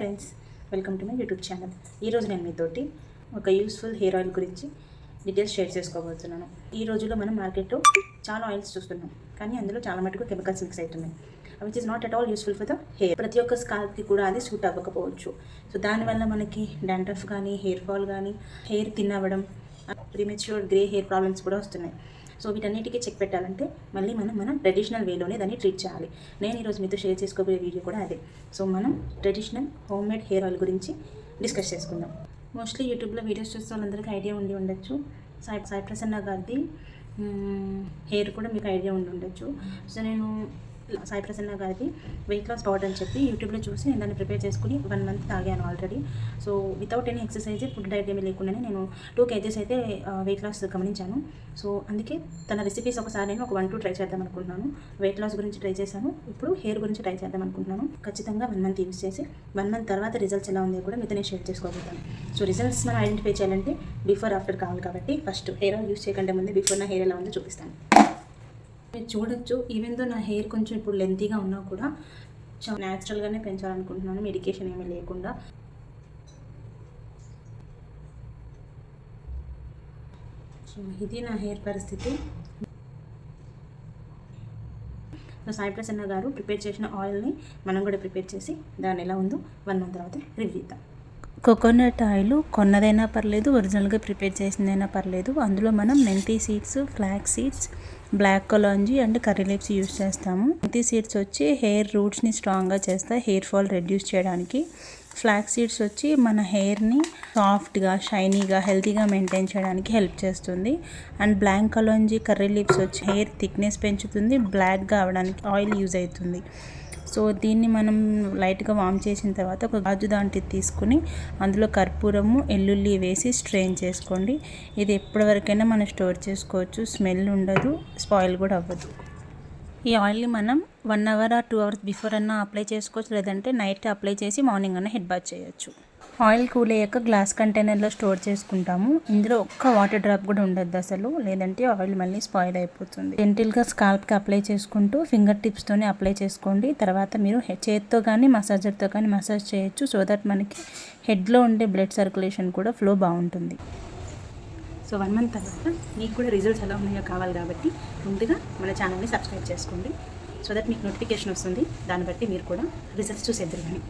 Hi friends, welcome to my YouTube channel. ఈరోజు నేను మీతోటి ఒక యూస్ఫుల్ హెయిర్ ఆయిల్ గురించి డీటెయిల్స్ షేర్ చేసుకోబోతున్నాను. ఈ రోజుల్లో మనం మార్కెట్లో చాలా ఆయిల్స్ చూస్తున్నాం, కానీ అందులో చాలా మటుకు కెమికల్స్ మిక్స్ అవుతున్నాయి, which is not at all useful for the hair. ప్రతి ఒక్క స్కాల్ప్కి కూడా అది సూట్ అవ్వకపోవచ్చు. సో దానివల్ల మనకి డాండ్రఫ్ కానీ, హెయిర్ ఫాల్ కానీ, హెయిర్ థిన్ అవ్వడం, ప్రీమెచ్యూర్ గ్రే హెయిర్ ప్రాబ్లమ్స్ కూడా వస్తున్నాయి. సో వీటన్నిటికీ చెక్ పెట్టాలంటే మళ్ళీ మనం ట్రెడిషనల్ వేలోనే దాన్ని ట్రీట్ చేయాలి. నేను ఈరోజు మీతో షేర్ చేసుకోబోయే వీడియో కూడా అదే. సో మనం traditional home made hair oil గురించి డిస్కస్ చేసుకుందాం. మోస్ట్లీ యూట్యూబ్లో వీడియోస్ చూస్తే వాళ్ళందరికీ ఐడియా ఉండి ఉండొచ్చు. సాయి ప్రసన్న గారిది హెయిర్ కూడా మీకు ఐడియా ఉండి ఉండొచ్చు. సో నేను సాయి ప్రసన్న గారిది వెయిట్ లాస్ పౌడర్ అని చెప్పి యూట్యూబ్లో చూసి నేను దాన్ని ప్రిపేర్ చేసుకుని 1 మంత్ తాగాను already. So without any exercise, food diet ఏమీ లేకుండానే నేను 2 kgs అయితే వెయిట్ లాస్ గమనించాను. సో అందుకే తన రెసిపీస్ ఒకసారి నేను ఒక 1-2 ట్రై చేద్దాం అనుకుంటున్నాను. వెయిట్ లాస్ గురించి ట్రై చేశాను, ఇప్పుడు హెయిర్ గురించి ట్రై చేద్దాం అనుకుంటున్నాను. ఖచ్చితంగా 1 మంత్ యూస్ చేసి 1 మంత్ తర్వాత రిజల్ట్స్ ఎలా ఉందో కూడా మీతో నేను షేర్ చేసుకోబోతాను. సో రిజల్ట్స్ మనం ఐడెంటిఫై చేయాలంటే బిఫోర్ ఆఫ్టర్ కావాలి కాబట్టి ఫస్ట్ హెయిర్ ఆయిల్ యూస్ చేయకంటే ముందే బిఫోర్ నా హెయిర్ ఎలా ఉందో చూపిస్తాను. మీరు చూడొచ్చు, ఈవెన్ దో నా హెయిర్ కొంచెం ఇప్పుడు లెంతీగా ఉన్నా కూడా చాలా న్యాచురల్గానే పెంచాలనుకుంటున్నాను, మెడికేషన్ ఏమీ లేకుండా. సో ఇది నా హెయిర్ పరిస్థితి. సో సాయి ప్రసన్న గారు ప్రిపేర్ చేసిన ఆయిల్ని మనం కూడా ప్రిపేర్ చేసి దాన్ని ఎలా ఉందో 1 మంత్ తర్వాత రివ్యూ ఇద్దాం. కోకోనట్ ఆయిల్ కొన్నదైనా పర్లేదు, ఒరిజినల్గా ప్రిపేర్ చేసిందైనా పర్లేదు. అందులో మనం మెంతి seeds, flax seeds, black kalonji and curry leaves use చేస్తాము. మెంతి సీడ్స్ వచ్చి హెయిర్ రూట్స్ని స్ట్రాంగ్గా చేస్తాయి, హెయిర్ ఫాల్ రెడ్యూస్ చేయడానికి. ఫ్లాక్స్ సీడ్స్ వచ్చి మన హెయిర్ని సాఫ్ట్గా, షైనీగా, హెల్తీగా మెయింటైన్ చేయడానికి హెల్ప్ చేస్తుంది. And black kalonji, curry leaves వచ్చి హెయిర్ థిక్నెస్ పెంచుతుంది, బ్లాక్గా అవడానికి ఆయిల్ యూజ్ అవుతుంది. సో దీన్ని మనం లైట్గా వామ్ చేసిన తర్వాత ఒక గాజు దాంట్లో తీసుకుని అందులో కర్పూరము, ఎల్లుల్లి వేసి స్ట్రెయిన్ చేసుకోండి. ఇది ఎప్పటివరకైనా మనం స్టోర్ చేసుకోవచ్చు, స్మెల్ ఉండదు, స్పాయిల్ కూడా అవ్వదు. ఈ ఆయిల్ని మనం 1 hour or 2 hours బిఫోర్ అన్నా అప్లై చేసుకోవచ్చు, లేదంటే నైట్ అప్లై చేసి మార్నింగ్ అన్నా హెడ్ బాత్ చేయొచ్చు. ఆయిల్ కూల్ అయ్యాక గ్లాస్ కంటైనర్లో స్టోర్ చేసుకుంటాము. ఇందులో ఒక్క వాటర్ డ్రాప్ కూడా ఉండద్దు అసలు, లేదంటే ఆయిల్ మళ్ళీ స్పాయిల్ అయిపోతుంది. జెంటిల్గా స్కాల్ప్కి అప్లై చేసుకుంటూ ఫింగర్ టిప్స్తోనే అప్లై చేసుకోండి. తర్వాత మీరు చేతితో కానీ మసాజర్తో కానీ మసాజ్ చేయొచ్చు. సో దట్ మనకి హెడ్లో ఉండే బ్లడ్ సర్క్యులేషన్ కూడా ఫ్లో బాగుంటుంది. సో 1 మంత్ తర్వాత మీకు కూడా రిజల్ట్స్ ఎలా ఉన్నాయో కావాలి కాబట్టి ముందుగా మన ఛానల్ని సబ్స్క్రైబ్ చేసుకోండి. సో దట్ మీకు నోటిఫికేషన్ వస్తుంది, దాన్ని బట్టి మీరు కూడా రిజల్ట్స్ చూసేద్దరు కానీ.